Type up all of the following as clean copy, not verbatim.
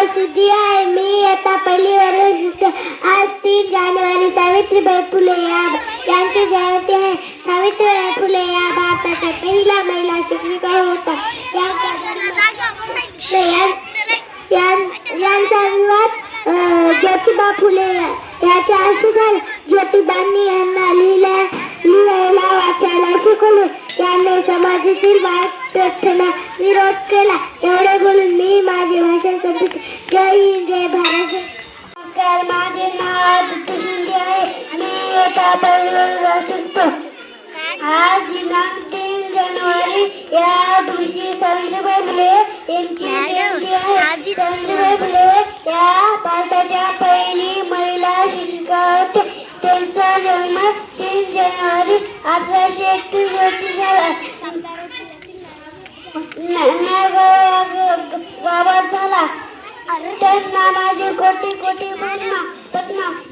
प्रसिद्धी आहे. मी आता पहिली वर्ग. आज 3 जानेवारी सावित्रीबाई फुले यांची जयंती आहे. सावित्रीबाई फुले या भारताच्या पहिल्या महिला शिक्षिका होत्या. यांचा विवाह ज्योतिबा फुले याच्या अशी झाला. ज्योतिबांनी यांना लिहायला वाचायला शिकवले. यांनी समाजातील वाईट प्रथेला विरोध केला. एवढे बोलून मी माझे भाषण करते. जय हिंद, जय भारत. नमस्कार, माझे नाव शिंदे आहे. मी आता पहिल्यांदा शिकतो. आज दिनांक 3 जानेवारी या दिवशी सावित्रीबाई फुले यांची जयंती आहे. सावित्रीबाई फुले या भारताच्या पहिली महिला शिक्षिका होत्या. त्यांचा जन्म 3 जानेवारी 1831 रोजी झाला. गावात झाला. त्यांना माझे कोटी कोटी प्रणाम.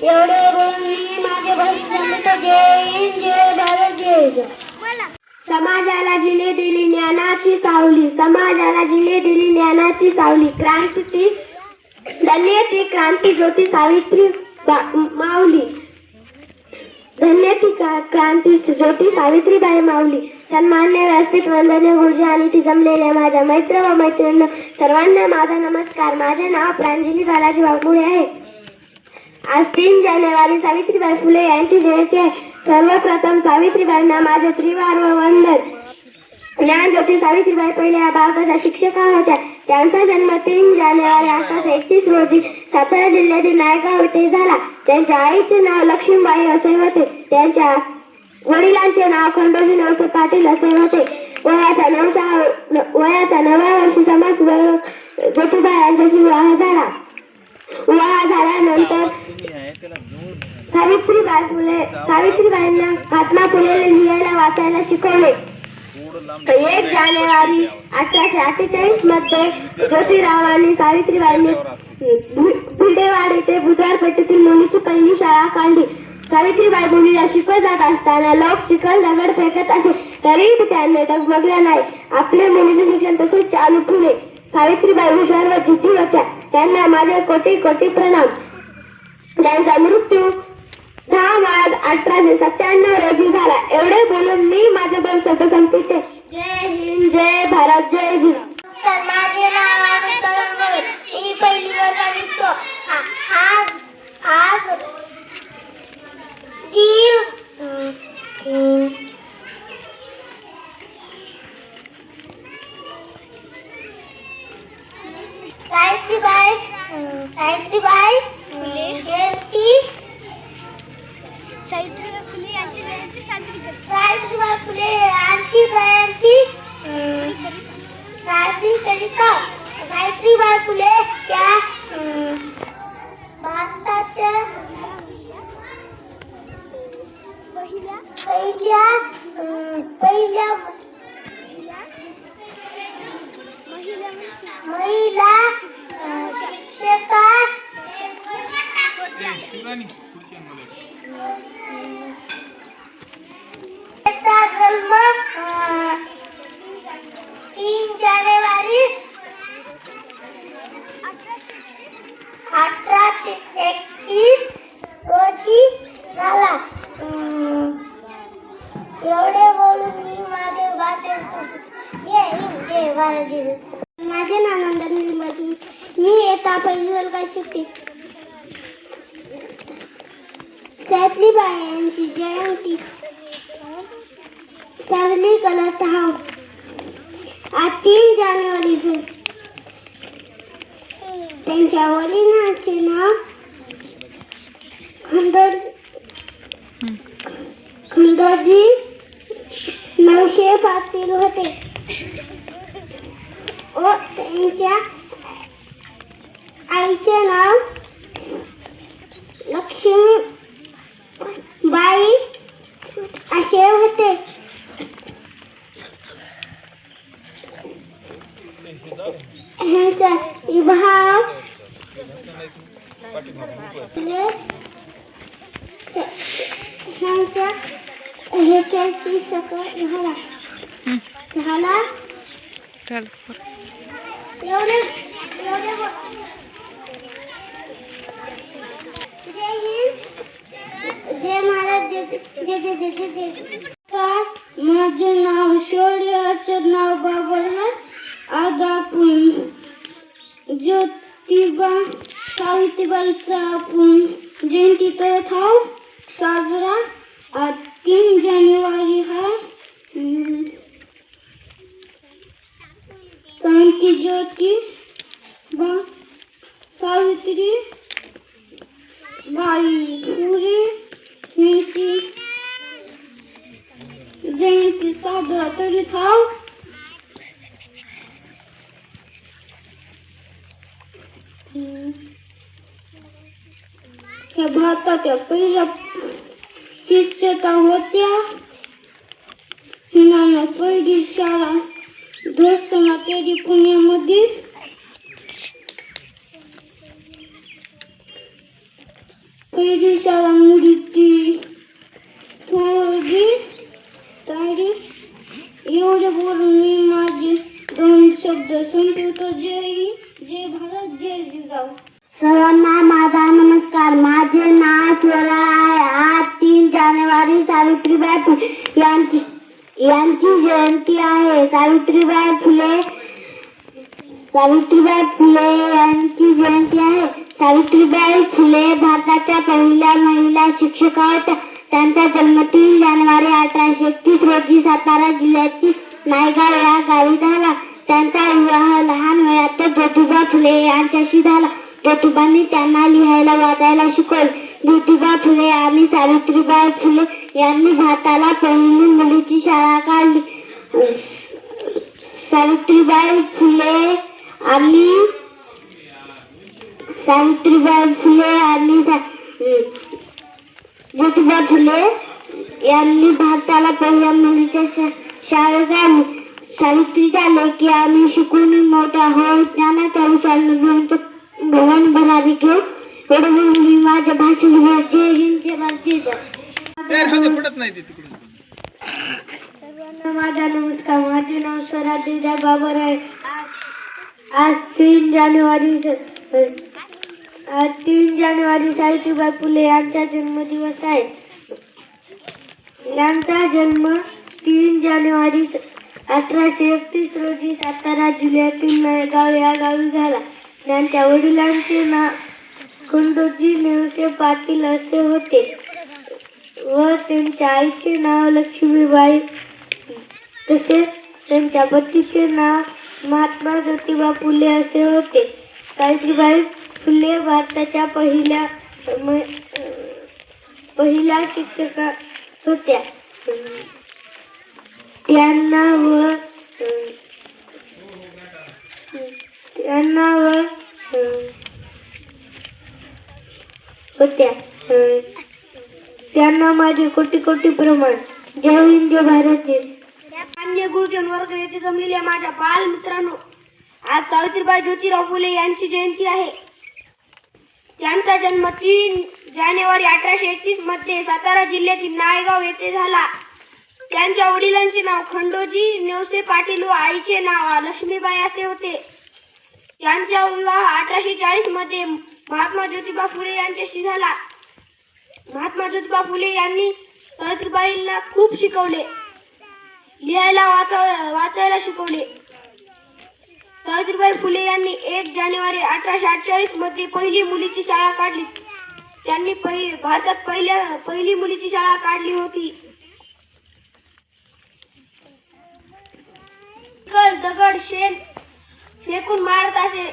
एवढे बोलून मी माझे भाषण करतो. जय हिंद, जय भारत, जय जय. समाजाला जिने दिली ज्ञानाची सावली. समाजाला जिने दिली ज्ञानाची सावली. क्रांती धन्य ती क्रांती ज्योती सावित्री माऊली. धन्य ती क्रांती ज्योती सावित्रीबाई माऊली. सन्मान्य व्यासपीठ, वंदनीय गुरुजी आणि ती जमलेल्या माझ्या मैत्र व मैत्रिणींना सर्वांना माझा नमस्कार. माझे नाव प्रांजली बालाजी वाघमोडे आहे. आज 3 जानेवारी सावित्रीबाई फुले यांची जयंती आहे. सर्वप्रथम सावित्रीबाईंना माझे त्रिवार व वंदन. ज्ञानज्योती सावित्रीबाई पहिल्या भारताच्या शिक्षिका होत्या. त्यांचा जन्म 3 जानेवारी 1831 रोजी सातारा जिल्ह्यातील नायगाव येथे झाला. त्यांच्या आईचे नाव लक्ष्मीबाई असे होते. त्यांच्या वडिलांचे नाव खंडोजी नवसे पाटील असे होते. वयाच्या 9व्या वर्षी समाज ज्योतिबा यांच्याशी विवाह झाला. विवाह झाल्यानंतर सावित्रीबाईंना महात्मा फुलेला लिहायला वाचायला शिकवले. 1 जानेवारी 1848 मध्ये ज्योतिरावांनी सावित्रीबाईंनी भिडेवाड येथे बुधवारपेठेतील मुलीची पहिली शाळा काढली. सावित्रीबाई मुलीला शिकवत जात असताना लोक चिखल दगड फेकत असे तरीही त्यांनी डगमगले नाही. आपले मुलीचे शिक्षण तसेच चालू ठेवले. सावित्रीबाई हुशार व जिद्दी होत्या. त्यांना माझे कोटी कोटी प्रणाम. त्यांचा मृत्यू 10 मार्च 1897 रोजी झाला. एवढे बोलून मी माझे दोन शब्द संपविते. जय हिंद, जय भारत, जय हिंद. माझे नाव आहे तरंग. मी पहिली वर्गात शिकतो. आज सावित्रीबाई जयंती. सावित्रीबाई फुले यांची जयंती साजरी करतात. सावित्रीबाई फुले यांची जयंती साजरी करतात. सावित्रीबाई फुले या भारताच्या पहिल्या महिला शिक्षिका. त्याचा जन्म 3 जानेवारी 1831 रोजी झाला. एवढे बोलून मी माझे भाषण करतो. जय हिंद, जय भारत, जय जय. माझे नाव नंदनी. मी येता पहिली वर्गात शिकते. सावित्रीबाई यांची जयंती सावली कलश आज 3 जानेवारी झाली. त्यांच्या वडिलांचे नाव खंडोजी नवसे पाटील होते व त्यांच्या आईचे नाव लक्ष्मीबाई असे होते. ह्यांचा विवाह ह्याच्याशी झाला. एवढे ज्योतिबा सावित्रीबाईचा जयंती करत आहोत साजरा. 3 जानेवारी हा क्रांती ज्योतिबा सावित्री बाई फुले यांची जयंती साजरा करीत आहोत. ह्या भारताच्या पहिल्या शिक्षका होत्या. हिनं पहिली शाळा घोषणा केली पुण्यामध्ये. पहिली शाळा मुलीची थोडी ताडी. एवढे बोलून मी माझे 2 शब्द संपवतो. जय भारत, जय जिजाऊ. सर्वांना माझा नमस्कार. माझे नाव स्वरा आहे. आज 3 जानेवारी सावित्रीबाई फुले यांची जयंती आहे. सावित्रीबाई फुले यांची जयंती आहे. सावित्रीबाई फुले भारताच्या पहिल्या महिला शिक्षिका होत्या. त्यांचा जन्म 3 जानेवारी 1831 रोजी सातारा जिल्ह्यातील नायगाव या गावी झाला. त्यांचा विवाह लहान वयातच ज्योतिबा फुले यांच्याशी झाला. ज्योतिबांनी त्यांना लिहायला वाचायला शिकवले. ज्योतिबा फुले आणि सावित्रीबाई फुले यांनी भारताला पहिली मुलीची शाळा काढली. ज्योतिबा फुले यांनी भारताला पहिल्या मुलीच्या शाळा काढली. सावित्रीच्या लेकी आम्ही शिकून मोठ्या होऊ ज्ञानाच्या विचार भवन भरावी घेऊ. मी माझ्या भाषण जय हिंद जय भारत. सर्वांना माझा नमस्कार. माझे नाव स्वराज्य बाबर आहे. आज 3 जानेवारी सावित्रीबाई फुले यांचा जन्मदिवस आहे. यांचा जन्म 3 जानेवारी 1831 रोजी सातारा जिल्ह्यातील नायगाव या गावी झाला. त्यांच्या वडिलांचे नाव खंडोजी नेवसे पाटील असे होते व त्यांच्या आईचे नाव लक्ष्मीबाई. तसेच त्यांच्या पतीचे नाव महात्मा ज्योतिबा फुले असे होते. सावित्रीबाई फुले भारताच्या पहिल्या शिक्षिका होत्या. त्यांना माझे कोटी कोटी प्रमाण. जय हिंद जय भारत. मान्य गुरुजन वर्ग येथे जमलेल्या माझ्या बाल मित्रांनो, आज सावित्रीबाई ज्योतिराव फुले यांची जयंती आहे. त्यांचा जन्म 3 जानेवारी 1831 मध्ये सातारा जिल्ह्यातील नायगाव येथे झाला. त्यांच्या वडिलांचे नाव खंडोजी नेवसे पाटील व आईचे नाव लक्ष्मीबाई असे होते. त्यांचा विवाह 1840 मध्ये महात्मा ज्योतिबा फुले यांच्याशी झाला. महात्मा ज्योतिबा फुले यांनी सावित्रीबाईंना खूप शिकवले, लिहायला वाचायला शिकवले. सावित्रीबाई फुले यांनी 1 जानेवारी 1848 मध्ये पहिली मुलीची शाळा काढली. त्यांनी भारतात पहिली मुलीची शाळा काढली होती. दगड शेण फेकून मारत असे.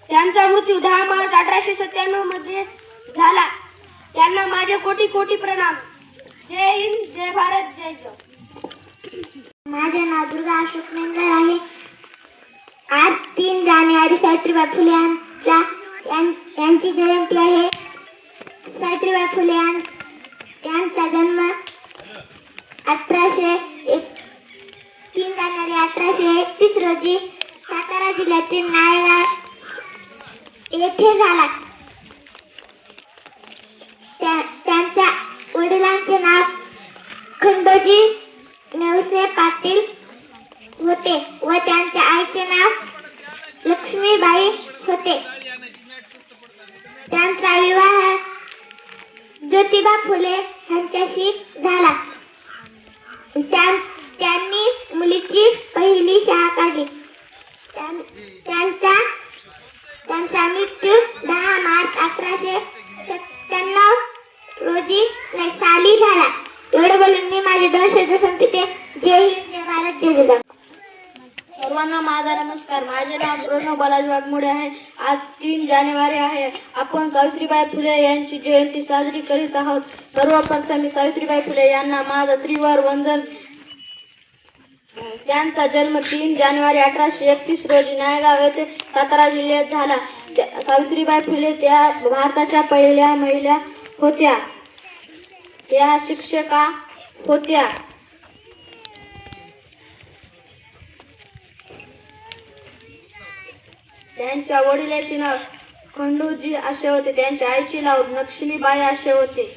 त्यांचा मृत्यू 10 मार्च 1897 मध्ये झाला. त्यांना माझे कोटी कोटी प्रणाम. जय हिंद जय भारत जय जय. माझे नाव दुर्गा अशोक मेंढर आहे. आज 3 जानेवारी सावित्रीबाई फुले यांची जयंती आहे. सावित्रीबाई फुले यांचा जन्म 3 जानेवारी 1831 रोजी सातारा जिल्ह्यातील नायगाव येथे झाला. त्यांच्या वडिलांचे नाव खंडोजी नेवसे पाटील होते व त्यांच्या आईचे नाव लक्ष्मीबाई होते. त्यांचा विवाह ज्योतिबा फुले यांच्याशी झाला. त्यांनी मुलीची पहिली शाळा काढली. त्यांचा त्यांचा मृत्यू 10 मार्च 1897 रोजी साली झाला. एवढं बोलून मी माझे 2 शब्द संपते. जय हिंद, जय भारत, जय जिजाऊ. सर्वांना माझा नमस्कार. माझे नाव प्रणव बालाजी वाघमोडे आहे. आज 3 जानेवारी आहे. आपण सावित्रीबाई फुले यांची जयंती साजरी करीत आहोत. सर्वप्रथम मी सावित्रीबाई फुले यांना माझा त्रिवार वंदन. त्यांचा जन्म 3 जानेवारी 1831 रोजी नायगाव येथे सातारा जिल्ह्यात झाला. सावित्रीबाई फुले त्या भारताच्या पहिल्या महिला होत्या. त्या शिक्षिका होत्या. त्यांच्या वडिलांचे नाव खंडूजी असे होते. त्यांच्या आईचे नाव लक्ष्मीबाई असे होते.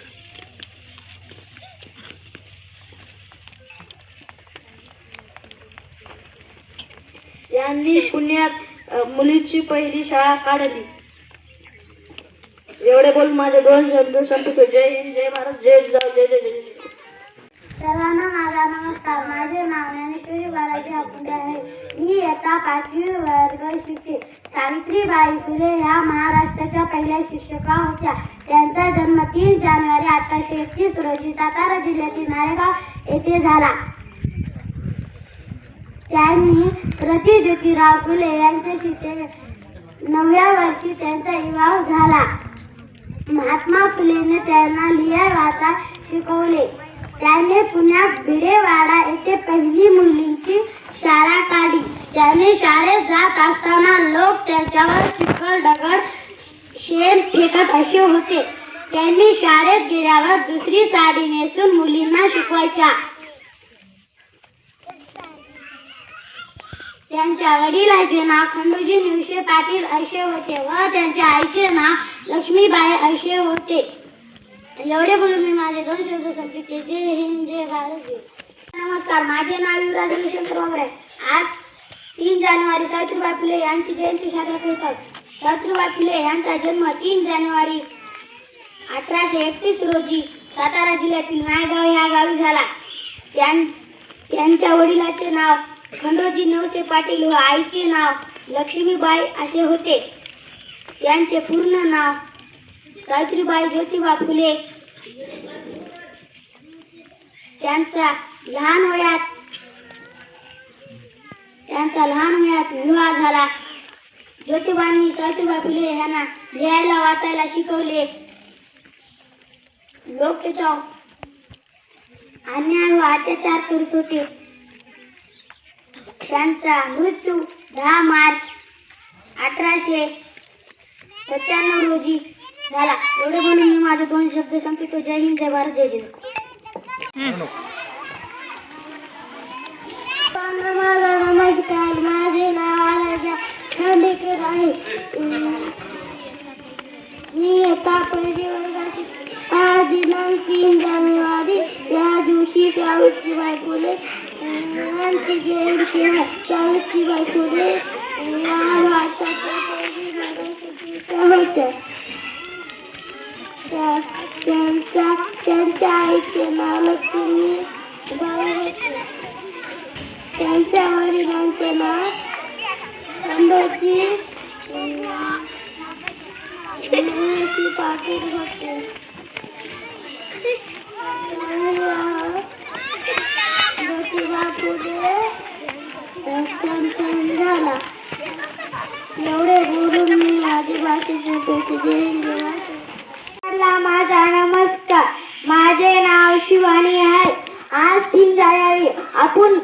त्यांनी पुण्यात मुलीची पहिली शाळा काढली. एवढे बोल माझे 2 शब्द संपतो. जय हिंद, जय भारत, जय जिजाऊ, जय जय जय. सर्वांना माझा नमस्कार. माझे नाव ज्ञानेश्वरी बालाजी आपुंडे आहे. मी इयत्ता 5वी वर्ग शिकते. सावित्रीबाई फुले ह्या महाराष्ट्राच्या पहिल्या शिक्षिका होत्या. त्यांचा जन्म 3 जानेवारी 1831 रोजी सातारा जिल्ह्यातील नायगाव येथे झाला. त्यांनी प्रति ज्योतिराव फुले यांच्याशी 9व्या वर्षी त्यांचा विवाह झाला. महात्मा फुलेने त्यांना लिहाय वाचा शिकवले. त्याने पुण्यात भिडेवाडा येथे पहिली मुलींची शाळा काढली. त्याने शाळेत जात असताना लोक त्यांच्यावर चिखल दगड शेण फेकत असे होते. त्यांनी शाळेत गेल्यावर दुसरी साडी नेसून मुलींना शिकवायच्या. त्यांच्या वडिलांचे नाव खंडूजी निवशे पाटील असे होते व त्यांच्या आईचे नाव लक्ष्मीबाई असे होते. एवढे बोलून मी माझे 2 शब्द संपते. जय हिंद, जय भारत, जय. नमस्कार. माझे नाव युवराज रविशंकर वाघरे आहे. आज 3 जानेवारी सावित्रीबाई फुले यांची जयंती साजरी करत आहोत. सावित्रीबाई फुले यांचा जन्म 3 जानेवारी 1831 रोजी सातारा जिल्ह्यातील नायगाव या गावी झाला. त्यांच्या वडिलांचे नाव खंडोजी नवसे पाटील व आईचे नाव लक्ष्मीबाई असे होते. त्यांचे पूर्ण नाव सावित्रीबाई ज्योतिबा फुले. त्यांचा लहान वयात विवाह झाला. ज्योतिबांनी सावित्रीबाई फुले यांना लिहायला वाचायला शिकवले. लोक त्याच्यावर अन्याय व अत्याचार करत होते. त्यांचा मृत्यू 10 मार्च 1897 रोजी झाला. एवढे बोलून मी माझे 2 शब्द संपतो. जय हिंद, जय भारत, जय जिजाऊ. माझा नमस्कार. माझे नाव आराध्या खांडेकर आहे. मी इयत्ता 1ली वर्गाची. आज दिनांक 3 जानेवारी या दिवशी सावित्रीबाई फुले यांची जयंती आहे. सावित्रीबाई फुले या भारताच्या होत्या. त्यांच्या आईचे नाव लक्ष्मीबाई होते. त्यांच्या वडिलांचे नाव खंडोजी नवसे पाटील होते. ज्योतिबा फुले झाला. एवढे बोलून मी माझी भाषेचे माझा नमस्कार. माझे नाव शिवानी आहे. आज 3 जानेवारी आपण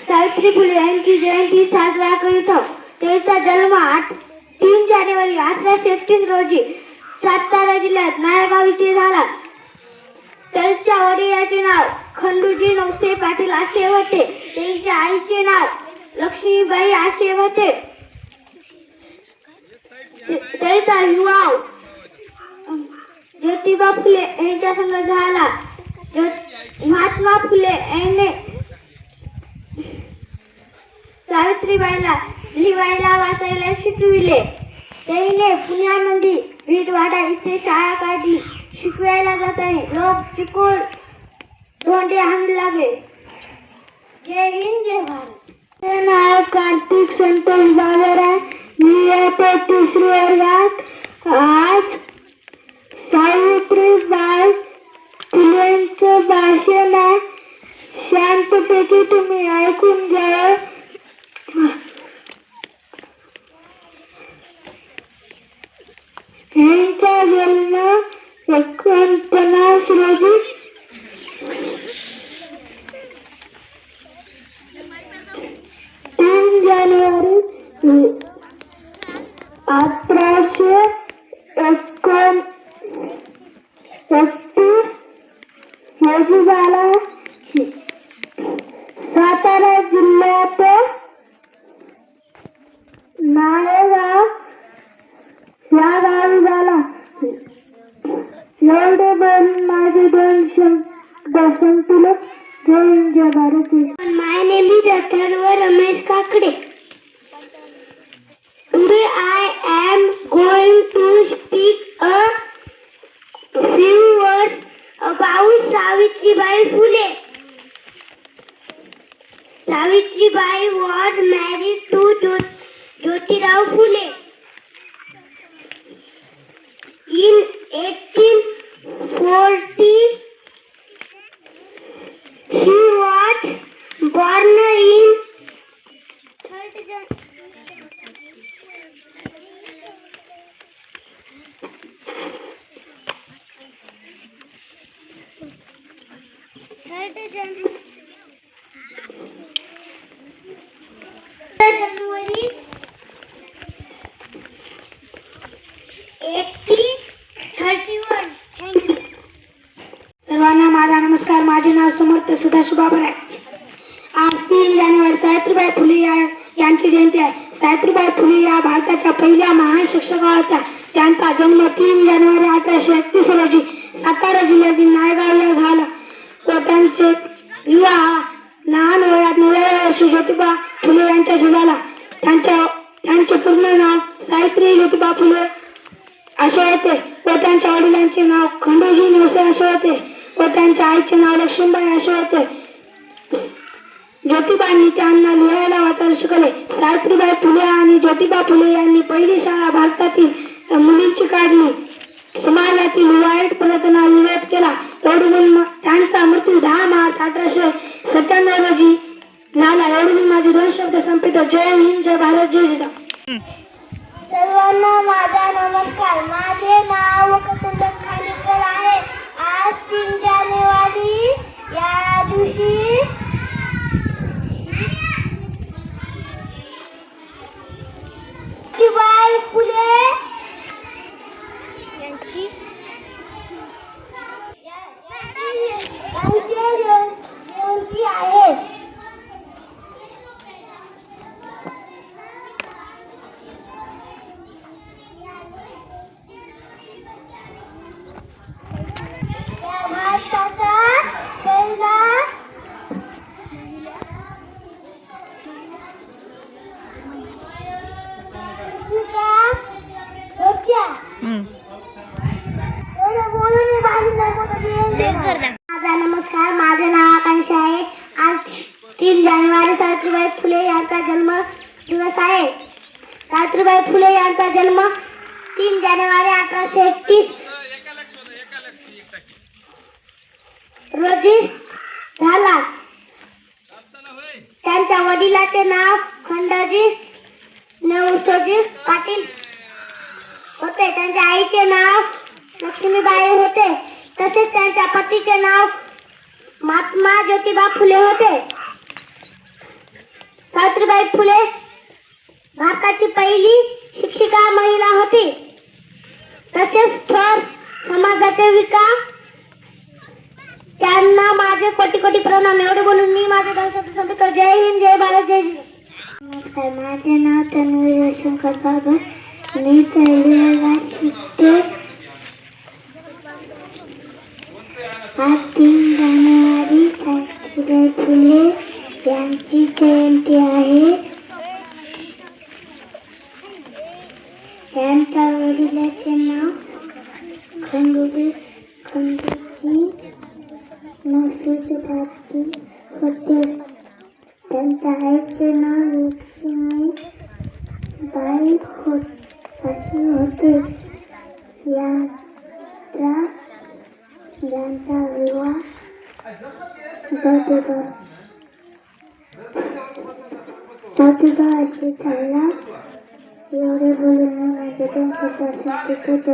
सावित्री फुले यांची जयंती साजरा करीत आहोत. त्यांचा जन्म 3 जानेवारी 1831 रोजी सातारा जिल्ह्यात नायगाव येथे झाला. त्यांच्या वडिलांचे नाव खंडूजी नवसे पाटील असे होते. त्यांच्या आईचे नाव लक्ष्मीबाई असे होते. त्यांचा विवाह ज्योतिबा फुले यांच्या संग झाला. महात्मा फुले यांनी सावित्रीबाईला लिहायला वाचायला शिकविले. त्याने पुण्यामध्ये भिडवाडा इथे शाळा काढली. शिकवायला जाताना लोक चिकोल धोंडे हाणू लागले. जय हिंद, जय भारत. नाव कार्तिक संतोष बाबर आहे. होते तिसरी वर्गात. आज सावित्रीबाई फुलेंचं भाषण आहे. शांतपैकी तुम्ही ऐकून घ्या. यांचा जन्म 49 रोजी 3 जानेवारी 1839 रोजी झाला. सातारा जिल्ह्यात नाळेगाव या गावी झाला. एवढे बोलून माझे 2 शब्द संपले. जय हिंद, जय Bharat. My name is Atharva Ramesh Kakade. Today I am going to speak a few words about Savitribai Phule. Savitribai was married to Jyotirao Phule. In 1840, she was born in January 1831. Thank you. सर्वांना माझा नमस्कार. माझे नाव समर्थ सदाशिव बाबर आहे. आज 3 जानेवारी सावित्रीबाई फुले यांची जयंती आहे. सावित्रीबाई फुले या भारताच्या पहिल्या महान शिक्षका होत्या. त्यांचा जन्म 3 जानेवारी 1831 रोजी सातारा जिल्ह्यातील नायगाव या झाला व त्यांचे विवाह लहान वयात 9 वर्षी ज्योतिबा फुले यांच्याशी झाला. त्यांचे पूर्ण नाव सावित्री ज्योतिबा फुले असे होते व त्यांच्या वडिलांचे नाव खंडोजी नेवसे असे होते व त्यांच्या आईचे नाव लक्ष्मीबाई असे होते. ज्योतिबांनी त्यांना लिहायला वाचायला शिकवले. सावित्रीबाई फुले आणि ज्योतिबा फुले यांनी पहिली शाळा भारतातील मुलींची काढली. समाजातील वाईट प्रथांना विरोध केला. एवढे म्हणून त्यांचा मृत्यू 10 मार्च 1897 रोजी झाला. एवढे म्हणून माझे 2 शब्द संपवितो. जय हिंद, जय भारत, जय जिजाऊ. सर्वांना माझा नमस्कार. माझे नाव वक्रतुंड खालीकर आहे. आज 3 जानेवारी या दिवशी सावित्रीबाई फुले यांची जयंती आहे. भारताचा पहिला शिक्षिका होत्या. माझा नमस्कार. माझे नाव आकांक्षा आहे. आज 3 जानेवारी सावित्रीबाई फुले यांचा जन्म दिवस आहे. सावित्रीबाई फुले यांचा जन्म 3 जानेवारी 1831 रोजी झाला. त्यांच्या वडिलांचे नाव खंडोजी नेवसोजी पाटील होते. त्यांच्या आईचे नाव लक्ष्मीबाई होते. तसेच त्यांच्या पतीचे नाव महात्मा ज्योतिबा फुले होते. सावित्रीबाई फुले भारताची पहिली शिक्षिका महिला होती. तसेच थोर समाजाचे विकास. त्यांना माझे कोटी कोटी प्रणाम. एवढे बोलून मी माझे 2 शब्द संपवितो. जय हिंद, जय भारत, जय जिजाऊ. नमस्कार. माझे नाव तन्वी शंकर बाबर. मी पहिली वर्गात शिकते. आज 3 जानेवारी सावित्रीबाई फुले यांची जयंती आहे. त्यांच्या वडिलांचे नाव खंडोजी नेवसोजी पाटील होते. त्यांच्या आईचे नाव लक्ष्मीबाई होते. अशी होते यांचा विवाह ज्योतिबा अशी झाला. एवढे बोलून मी माझे 2 शब्द संस्कृत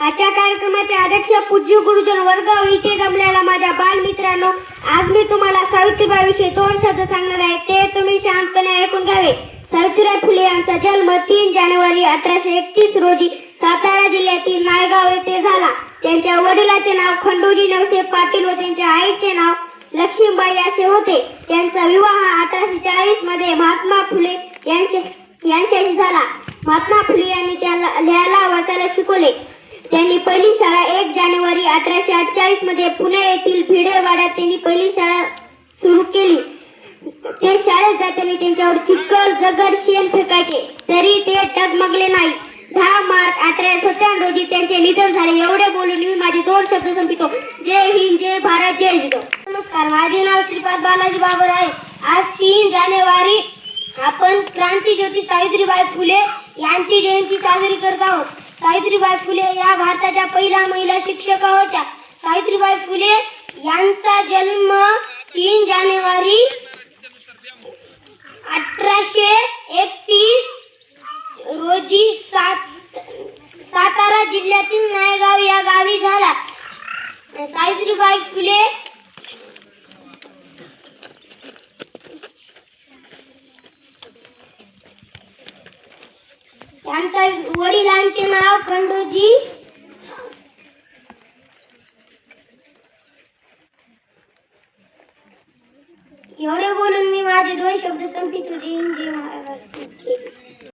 आजच्या कार्यक्रमाचे अध्यक्ष पूज्य गुरुजन वर्ग इथे जमलेला माझ्या बालमित्रांनो, आज मी तुम्हाला सावित्रीबाईविषयी 2 शब्द सांगणार आहे. ते तुम्ही शांतपणे ऐकून घ्यावे. सावित्रीबाई फुले यांचा जन्म 3 जानेवारी 1831 रोजी सातारा जिल्ह्यातील नायगाव येथे झाला. त्यांच्या वडिलांचे नाव खंडोजी नवसे पाटील व त्यांच्या आईचे नाव लक्ष्मीबाई असे होते. त्यांचा विवाह 1840 मध्ये महात्मा फुले यांच्याशी झाला. महात्मा फुले यांनी त्याला लिहायला वाचायला शिकवले. त्यांनी पहिली शाळा 1 जानेवारी 1848 मध्ये पुणे येथील भिडेवाड्यात त्यांनी पहिली शाळा सुरू केली. ते शाळेत जाताना त्यांच्यावर चिखल दगड शेण फेकायचे तरी ते डगमगले नाही. 10 मार्च 1857 रोजी त्यांचे निधन झाले. एवढे बोलून मी माझे 2 शब्द संपवितो. जय हिंद, जय भारत, जय जिजाऊ. नमस्कार, माझे नाव श्रीपाद बालाजी बाबर आहे. आज 3 जानेवारी आपण क्रांतीज्योती सावित्रीबाई फुले यांची जयंती साजरी करत आहोत. सावित्रीबाई फुले या भारताच्या पहिल्या महिला शिक्षिका होत्या. सावित्रीबाई फुले यांचा जन्म 3 जानेवारी 1831 रोजी सातारा जिल्ह्यातील नायगाव या गावी झाला. सावित्रीबाई फुले त्यांच्या वडिलांचे नाव खंडोजी एवढे बोलून मी माझे 2 शब्द संपवितो. जय हिंद, जय महाराष्ट्र.